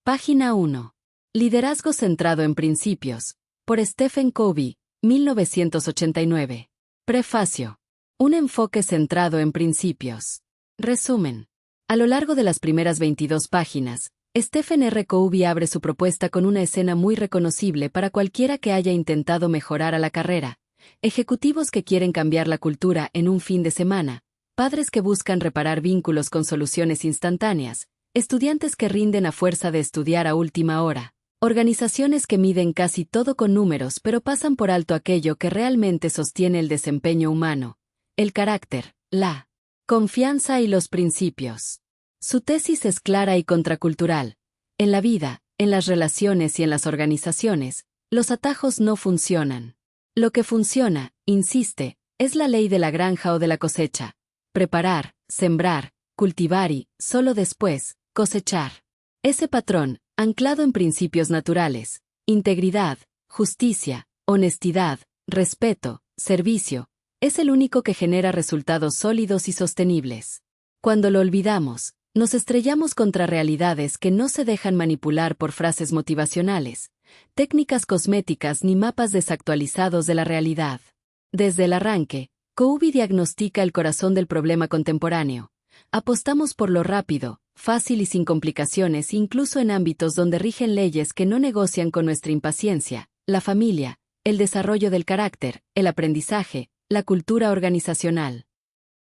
Página 1. Liderazgo centrado en principios. Por Stephen Covey, 1989. Prefacio. Un enfoque centrado en principios. Resumen. A lo largo de las primeras 22 páginas, Stephen R. Covey abre su propuesta con una escena muy reconocible para cualquiera que haya intentado mejorar a la carrera. Ejecutivos que quieren cambiar la cultura en un fin de semana, padres que buscan reparar vínculos con soluciones instantáneas, estudiantes que rinden a fuerza de estudiar a última hora, organizaciones que miden casi todo con números pero pasan por alto aquello que realmente sostiene el desempeño humano, el carácter, la confianza y los principios. Su tesis es clara y contracultural. En la vida, en las relaciones y en las organizaciones, los atajos no funcionan. Lo que funciona, insiste, es la ley de la granja o de la cosecha. Preparar, sembrar, cultivar y, solo después, cosechar. Ese patrón, anclado en principios naturales, integridad, justicia, honestidad, respeto, servicio, es el único que genera resultados sólidos y sostenibles. Cuando lo olvidamos, nos estrellamos contra realidades que no se dejan manipular por frases motivacionales, técnicas cosméticas ni mapas desactualizados de la realidad. Desde el arranque, Covey diagnostica el corazón del problema contemporáneo. Apostamos por lo rápido, fácil y sin complicaciones incluso en ámbitos donde rigen leyes que no negocian con nuestra impaciencia, la familia, el desarrollo del carácter, el aprendizaje, la cultura organizacional.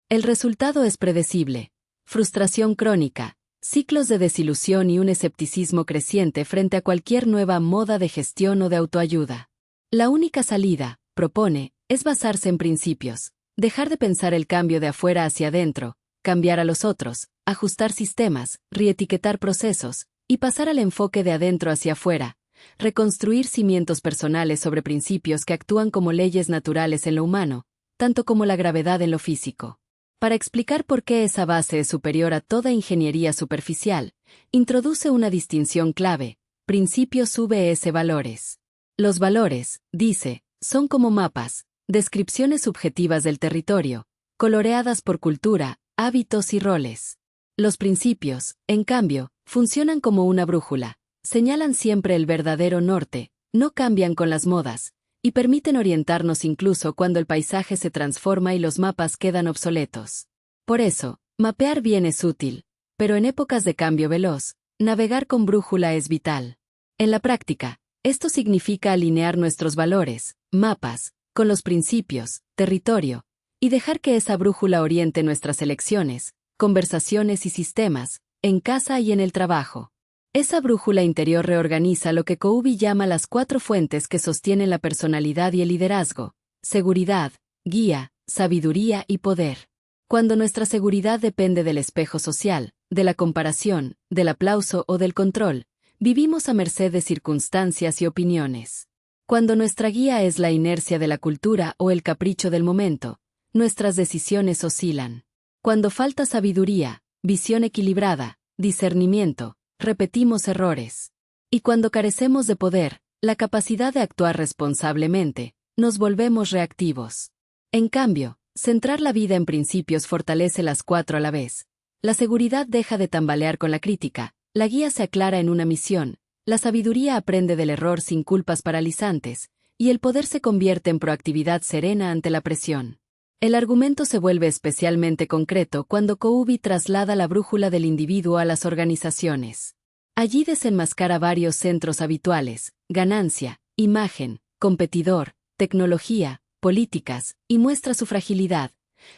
El resultado es predecible. Frustración crónica, ciclos de desilusión y un escepticismo creciente frente a cualquier nueva moda de gestión o de autoayuda. La única salida, propone, es basarse en principios, dejar de pensar el cambio de afuera hacia adentro, cambiar a los otros, ajustar sistemas, reetiquetar procesos, y pasar al enfoque de adentro hacia afuera, reconstruir cimientos personales sobre principios que actúan como leyes naturales en lo humano, tanto como la gravedad en lo físico. Para explicar por qué esa base es superior a toda ingeniería superficial, introduce una distinción clave: principios vs valores. Los valores, dice, son como mapas, descripciones subjetivas del territorio, coloreadas por cultura, hábitos y roles. Los principios, en cambio, funcionan como una brújula, señalan siempre el verdadero norte, no cambian con las modas, y permiten orientarnos incluso cuando el paisaje se transforma y los mapas quedan obsoletos. Por eso, mapear bien es útil, pero en épocas de cambio veloz, navegar con brújula es vital. En la práctica, esto significa alinear nuestros valores, mapas, con los principios, territorio, y dejar que esa brújula oriente nuestras elecciones, conversaciones y sistemas, en casa y en el trabajo. Esa brújula interior reorganiza lo que Covey llama las 4 fuentes que sostienen la personalidad y el liderazgo: seguridad, guía, sabiduría y poder. Cuando nuestra seguridad depende del espejo social, de la comparación, del aplauso o del control, vivimos a merced de circunstancias y opiniones. Cuando nuestra guía es la inercia de la cultura o el capricho del momento, nuestras decisiones oscilan. Cuando falta sabiduría, visión equilibrada, discernimiento, repetimos errores. Y cuando carecemos de poder, la capacidad de actuar responsablemente, nos volvemos reactivos. En cambio, centrar la vida en principios fortalece las 4 a la vez. La seguridad deja de tambalear con la crítica, la guía se aclara en una misión, la sabiduría aprende del error sin culpas paralizantes, y el poder se convierte en proactividad serena ante la presión. El argumento se vuelve especialmente concreto cuando Covey traslada la brújula del individuo a las organizaciones. Allí desenmascara varios centros habituales: ganancia, imagen, competidor, tecnología, políticas, y muestra su fragilidad.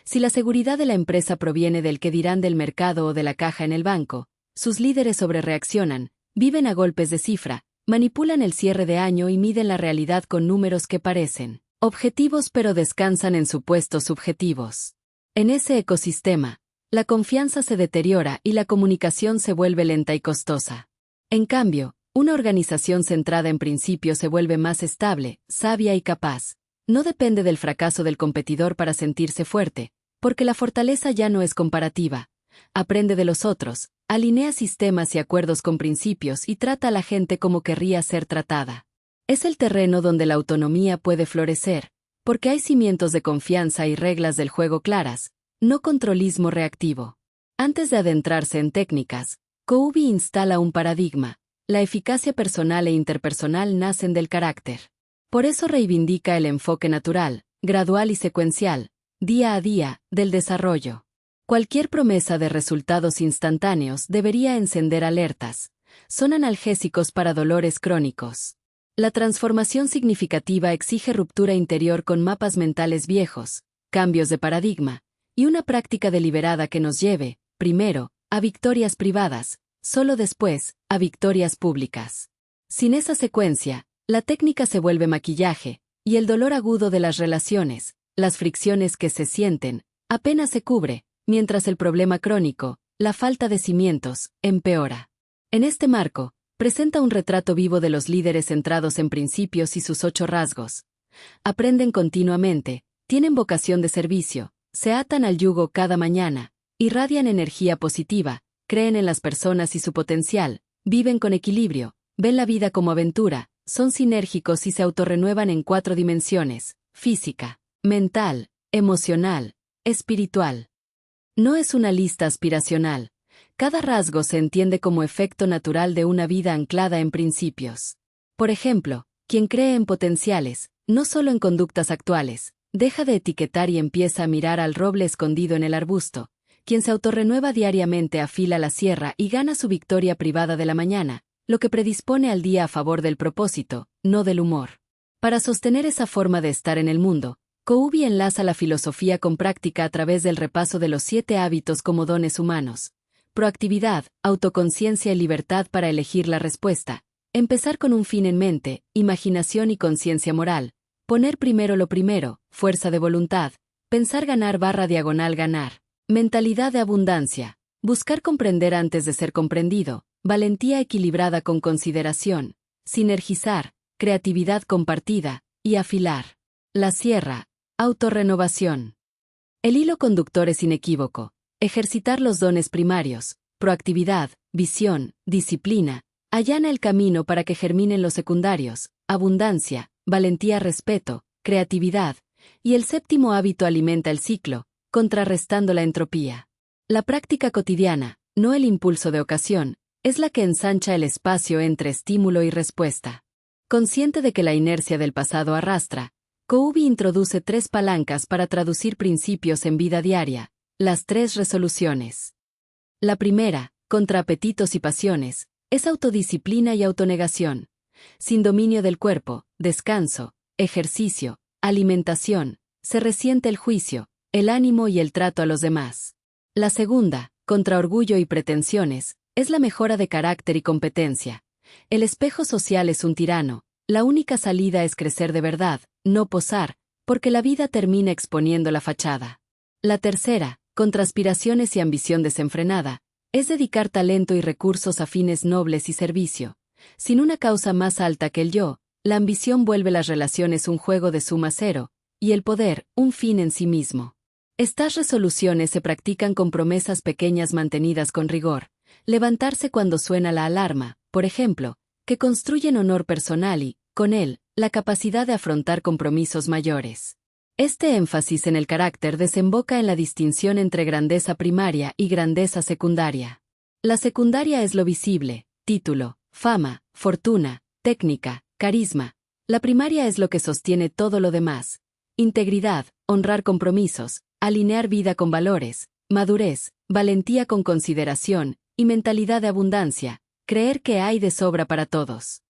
Si la seguridad de la empresa proviene del qué dirán del mercado o de la caja en el banco, sus líderes sobrereaccionan, viven a golpes de cifra, manipulan el cierre de año y miden la realidad con números que parecen objetivos pero descansan en supuestos subjetivos. En ese ecosistema, la confianza se deteriora y la comunicación se vuelve lenta y costosa. En cambio, una organización centrada en principios se vuelve más estable, sabia y capaz. No depende del fracaso del competidor para sentirse fuerte, porque la fortaleza ya no es comparativa. Aprende de los otros, alinea sistemas y acuerdos con principios y trata a la gente como querría ser tratada. Es el terreno donde la autonomía puede florecer, porque hay cimientos de confianza y reglas del juego claras, no controlismo reactivo. Antes de adentrarse en técnicas, Covey instala un paradigma: la eficacia personal e interpersonal nacen del carácter. Por eso reivindica el enfoque natural, gradual y secuencial, día a día, del desarrollo. Cualquier promesa de resultados instantáneos debería encender alertas. Son analgésicos para dolores crónicos. La transformación significativa exige ruptura interior con mapas mentales viejos, cambios de paradigma, y una práctica deliberada que nos lleve, primero, a victorias privadas, solo después, a victorias públicas. Sin esa secuencia, la técnica se vuelve maquillaje, y el dolor agudo de las relaciones, las fricciones que se sienten, apenas se cubre, mientras el problema crónico, la falta de cimientos, empeora. En este marco, presenta un retrato vivo de los líderes centrados en principios y sus 8 rasgos. Aprenden continuamente, tienen vocación de servicio, se atan al yugo cada mañana, irradian energía positiva, creen en las personas y su potencial, viven con equilibrio, ven la vida como aventura, son sinérgicos y se autorrenuevan en 4 dimensiones: física, mental, emocional, espiritual. No es una lista aspiracional. Cada rasgo se entiende como efecto natural de una vida anclada en principios. Por ejemplo, quien cree en potenciales, no solo en conductas actuales, deja de etiquetar y empieza a mirar al roble escondido en el arbusto. Quien se autorrenueva diariamente afila la sierra y gana su victoria privada de la mañana, lo que predispone al día a favor del propósito, no del humor. Para sostener esa forma de estar en el mundo, Covey enlaza la filosofía con práctica a través del repaso de los 7 hábitos como dones humanos. Proactividad, autoconciencia y libertad para elegir la respuesta. Empezar con un fin en mente, imaginación y conciencia moral. Poner primero lo primero, fuerza de voluntad. Pensar ganar/ganar. Mentalidad de abundancia. Buscar comprender antes de ser comprendido. Valentía equilibrada con consideración. Sinergizar, creatividad compartida, y afilar. La sierra, autorrenovación. El hilo conductor es inequívoco. Ejercitar los dones primarios, proactividad, visión, disciplina, allana el camino para que germinen los secundarios, abundancia, valentía, respeto, creatividad, y el 7º hábito alimenta el ciclo, contrarrestando la entropía. La práctica cotidiana, no el impulso de ocasión, es la que ensancha el espacio entre estímulo y respuesta. Consciente de que la inercia del pasado arrastra, Covey introduce 3 palancas para traducir principios en vida diaria, las 3 resoluciones. La primera, contra apetitos y pasiones, es autodisciplina y autonegación. Sin dominio del cuerpo, descanso, ejercicio, alimentación, se resiente el juicio, el ánimo y el trato a los demás. La segunda, contra orgullo y pretensiones, es la mejora de carácter y competencia. El espejo social es un tirano, la única salida es crecer de verdad, no posar, porque la vida termina exponiendo la fachada. La tercera, contra aspiraciones y ambición desenfrenada, es dedicar talento y recursos a fines nobles y servicio. Sin una causa más alta que el yo, la ambición vuelve las relaciones un juego de suma cero, y el poder, un fin en sí mismo. Estas resoluciones se practican con promesas pequeñas mantenidas con rigor. Levantarse cuando suena la alarma, por ejemplo, que construyen honor personal y, con él, la capacidad de afrontar compromisos mayores. Este énfasis en el carácter desemboca en la distinción entre grandeza primaria y grandeza secundaria. La secundaria es lo visible, título, fama, fortuna, técnica, carisma. La primaria es lo que sostiene todo lo demás. Integridad, honrar compromisos, alinear vida con valores, madurez, valentía con consideración, y mentalidad de abundancia, creer que hay de sobra para todos.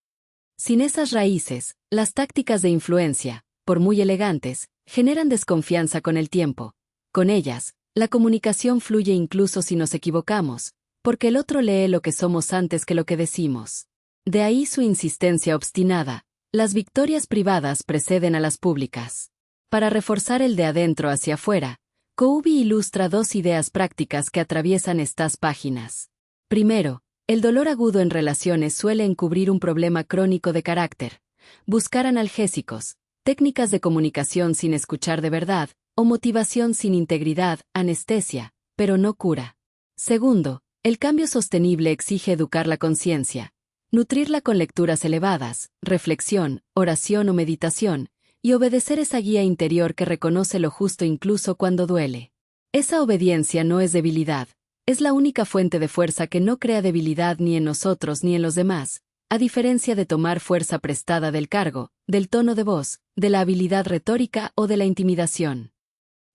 Sin esas raíces, las tácticas de influencia, por muy elegantes, generan desconfianza con el tiempo. Con ellas, la comunicación fluye incluso si nos equivocamos, porque el otro lee lo que somos antes que lo que decimos. De ahí su insistencia obstinada. Las victorias privadas preceden a las públicas. Para reforzar el de adentro hacia afuera, Covey ilustra 2 ideas prácticas que atraviesan estas páginas. Primero, el dolor agudo en relaciones suele encubrir un problema crónico de carácter. Buscar analgésicos, técnicas de comunicación sin escuchar de verdad, o motivación sin integridad, anestesia, pero no cura. Segundo, el cambio sostenible exige educar la conciencia, nutrirla con lecturas elevadas, reflexión, oración o meditación, y obedecer esa guía interior que reconoce lo justo incluso cuando duele. Esa obediencia no es debilidad, es la única fuente de fuerza que no crea debilidad ni en nosotros ni en los demás, a diferencia de tomar fuerza prestada del cargo, del tono de voz, de la habilidad retórica o de la intimidación.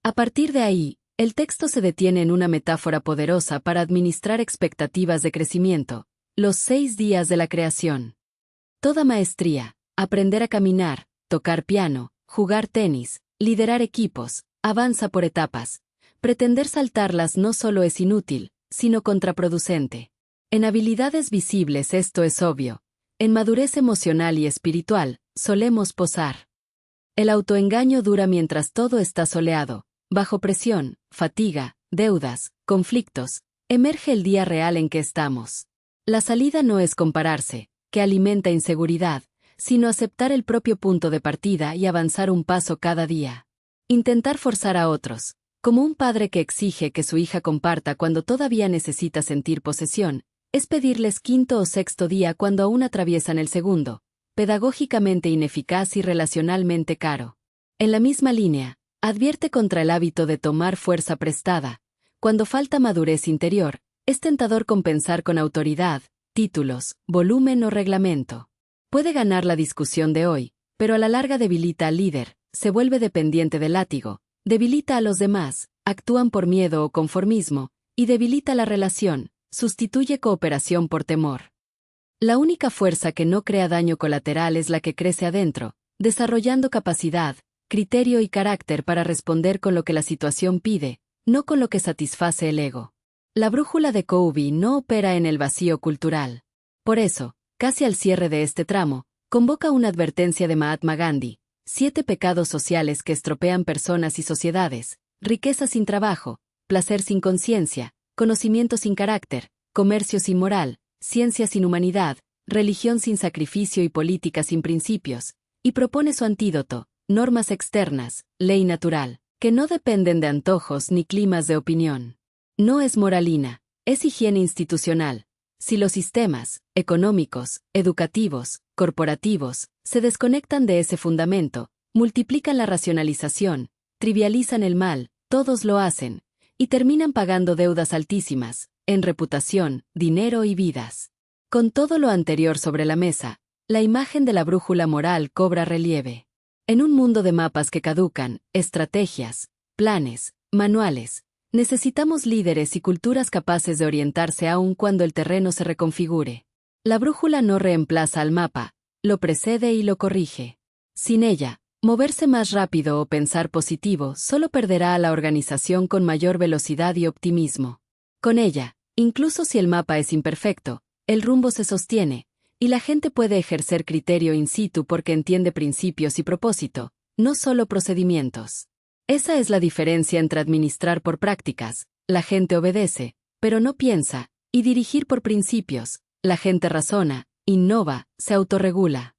A partir de ahí, el texto se detiene en una metáfora poderosa para administrar expectativas de crecimiento, los 6 días de la creación. Toda maestría, aprender a caminar, tocar piano, jugar tenis, liderar equipos, avanza por etapas. Pretender saltarlas no solo es inútil, sino contraproducente. En habilidades visibles esto es obvio. En madurez emocional y espiritual, solemos posar. El autoengaño dura mientras todo está soleado. Bajo presión, fatiga, deudas, conflictos, emerge el día real en que estamos. La salida no es compararse, que alimenta inseguridad, sino aceptar el propio punto de partida y avanzar un paso cada día. Intentar forzar a otros, como un padre que exige que su hija comparta cuando todavía necesita sentir posesión, es pedirles quinto o sexto día cuando aún atraviesan el segundo, pedagógicamente ineficaz y relacionalmente caro. En la misma línea, advierte contra el hábito de tomar fuerza prestada. Cuando falta madurez interior, es tentador compensar con autoridad, títulos, volumen o reglamento. Puede ganar la discusión de hoy, pero a la larga debilita al líder, se vuelve dependiente del látigo, debilita a los demás, actúan por miedo o conformismo, y debilita la relación, sustituye cooperación por temor. La única fuerza que no crea daño colateral es la que crece adentro, desarrollando capacidad, criterio y carácter para responder con lo que la situación pide, no con lo que satisface el ego. La brújula de Covey no opera en el vacío cultural. Por eso, casi al cierre de este tramo, convoca una advertencia de Mahatma Gandhi: 7 pecados sociales que estropean personas y sociedades: riqueza sin trabajo, placer sin conciencia, conocimiento sin carácter, comercio sin moral, ciencia sin humanidad, religión sin sacrificio y política sin principios, y propone su antídoto: normas externas, ley natural, que no dependen de antojos ni climas de opinión. No es moralina, es higiene institucional. Si los sistemas, económicos, educativos, corporativos, se desconectan de ese fundamento, multiplican la racionalización, trivializan el mal, todos lo hacen, y terminan pagando deudas altísimas, en reputación, dinero y vidas. Con todo lo anterior sobre la mesa, la imagen de la brújula moral cobra relieve. En un mundo de mapas que caducan, estrategias, planes, manuales, necesitamos líderes y culturas capaces de orientarse aun cuando el terreno se reconfigure. La brújula no reemplaza al mapa, lo precede y lo corrige. Sin ella, moverse más rápido o pensar positivo solo perderá a la organización con mayor velocidad y optimismo. Con ella, incluso si el mapa es imperfecto, el rumbo se sostiene, y la gente puede ejercer criterio in situ porque entiende principios y propósito, no solo procedimientos. Esa es la diferencia entre administrar por prácticas, la gente obedece, pero no piensa, y dirigir por principios, la gente razona, innova, se autorregula.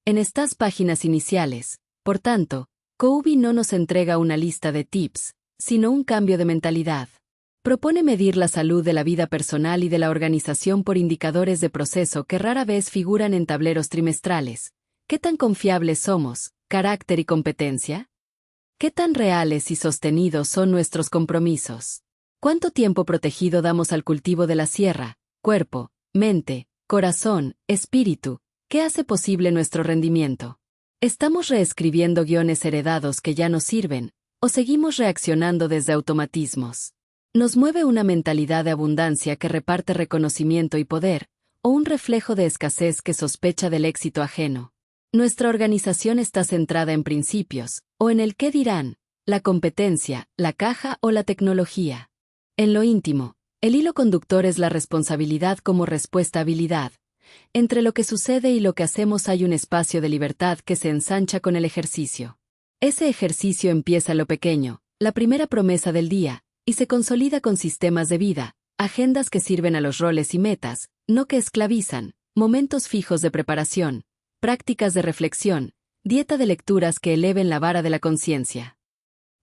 En estas páginas iniciales, por tanto, Covey no nos entrega una lista de tips, sino un cambio de mentalidad. Propone medir la salud de la vida personal y de la organización por indicadores de proceso que rara vez figuran en tableros trimestrales. ¿Qué tan confiables somos, carácter y competencia? ¿Qué tan reales y sostenidos son nuestros compromisos? ¿Cuánto tiempo protegido damos al cultivo de la sierra, cuerpo, mente, corazón, espíritu? ¿Qué hace posible nuestro rendimiento? ¿Estamos reescribiendo guiones heredados que ya no sirven, o seguimos reaccionando desde automatismos? ¿Nos mueve una mentalidad de abundancia que reparte reconocimiento y poder, o un reflejo de escasez que sospecha del éxito ajeno? ¿Nuestra organización está centrada en principios, o en el qué dirán, la competencia, la caja o la tecnología? En lo íntimo, el hilo conductor es la responsabilidad como respuesta a habilidad. Entre lo que sucede y lo que hacemos hay un espacio de libertad que se ensancha con el ejercicio. Ese ejercicio empieza en lo pequeño, la primera promesa del día, y se consolida con sistemas de vida, agendas que sirven a los roles y metas, no que esclavizan, momentos fijos de preparación, prácticas de reflexión, dieta de lecturas que eleven la vara de la conciencia.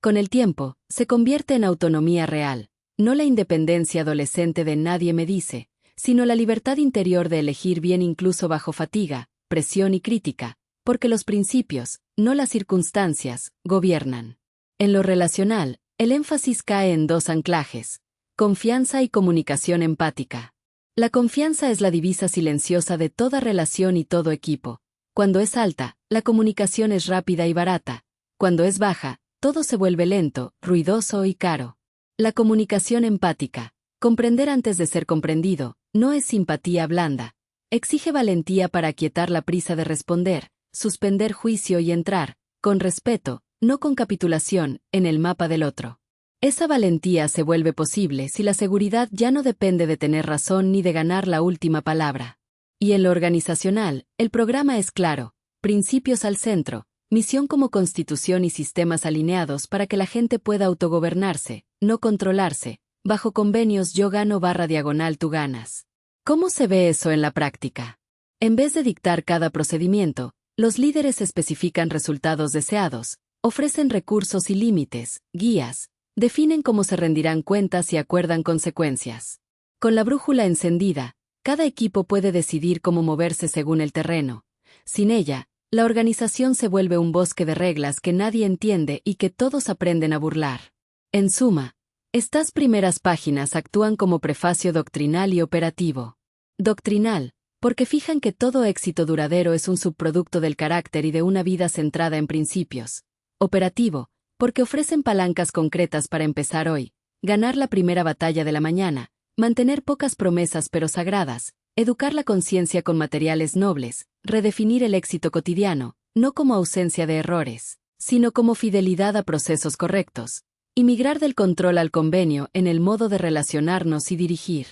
Con el tiempo, se convierte en autonomía real, no la independencia adolescente de nadie me dice, sino la libertad interior de elegir bien incluso bajo fatiga, presión y crítica, porque los principios, no las circunstancias, gobiernan. En lo relacional, el énfasis cae en 2 anclajes: confianza y comunicación empática. La confianza es la divisa silenciosa de toda relación y todo equipo. Cuando es alta, la comunicación es rápida y barata. Cuando es baja, todo se vuelve lento, ruidoso y caro. La comunicación empática, comprender antes de ser comprendido, no es simpatía blanda. Exige valentía para aquietar la prisa de responder, suspender juicio y entrar, con respeto, no con capitulación, en el mapa del otro. Esa valentía se vuelve posible si la seguridad ya no depende de tener razón ni de ganar la última palabra. Y en lo organizacional, el programa es claro, principios al centro, misión como constitución y sistemas alineados para que la gente pueda autogobernarse, no controlarse, bajo convenios yo gano / tú ganas. ¿Cómo se ve eso en la práctica? En vez de dictar cada procedimiento, los líderes especifican resultados deseados, ofrecen recursos y límites, guías, definen cómo se rendirán cuentas y acuerdan consecuencias. Con la brújula encendida, cada equipo puede decidir cómo moverse según el terreno. Sin ella, la organización se vuelve un bosque de reglas que nadie entiende y que todos aprenden a burlar. En suma, estas primeras páginas actúan como prefacio doctrinal y operativo. Doctrinal, porque fijan que todo éxito duradero es un subproducto del carácter y de una vida centrada en principios. Operativo, porque ofrecen palancas concretas para empezar hoy, ganar la primera batalla de la mañana, mantener pocas promesas pero sagradas, educar la conciencia con materiales nobles, redefinir el éxito cotidiano, no como ausencia de errores, sino como fidelidad a procesos correctos, y migrar del control al convenio en el modo de relacionarnos y dirigir.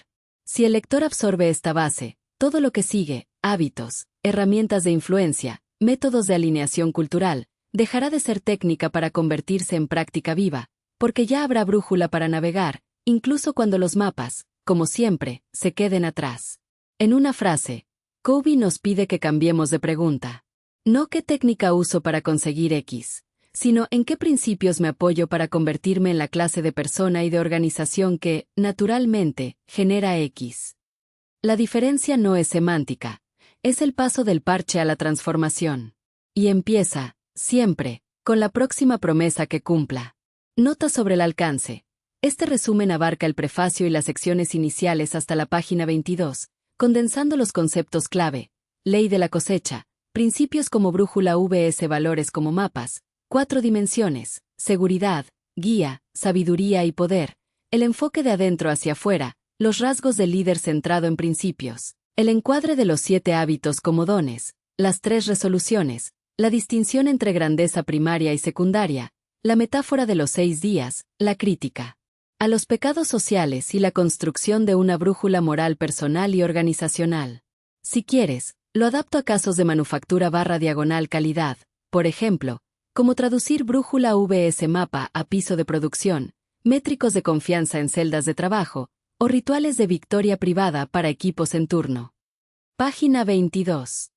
Si el lector absorbe esta base, todo lo que sigue, hábitos, herramientas de influencia, métodos de alineación cultural, dejará de ser técnica para convertirse en práctica viva, porque ya habrá brújula para navegar, incluso cuando los mapas, como siempre, se queden atrás. En una frase, Covey nos pide que cambiemos de pregunta. No qué técnica uso para conseguir X, sino en qué principios me apoyo para convertirme en la clase de persona y de organización que, naturalmente, genera X. La diferencia no es semántica, es el paso del parche a la transformación. Y empieza, siempre, con la próxima promesa que cumpla. Nota sobre el alcance. Este resumen abarca el prefacio y las secciones iniciales hasta la página 22, condensando los conceptos clave, ley de la cosecha, principios como brújula vs valores como mapas, 4 dimensiones, seguridad, guía, sabiduría y poder, el enfoque de adentro hacia afuera, los rasgos del líder centrado en principios, el encuadre de los 7 hábitos como dones, las 3 resoluciones, la distinción entre grandeza primaria y secundaria, la metáfora de los 6 días, la crítica a los pecados sociales y la construcción de una brújula moral personal y organizacional. Si quieres, lo adapto a casos de manufactura / calidad, por ejemplo, como traducir brújula vs mapa a piso de producción, métricos de confianza en celdas de trabajo, o rituales de victoria privada para equipos en turno. Página 22.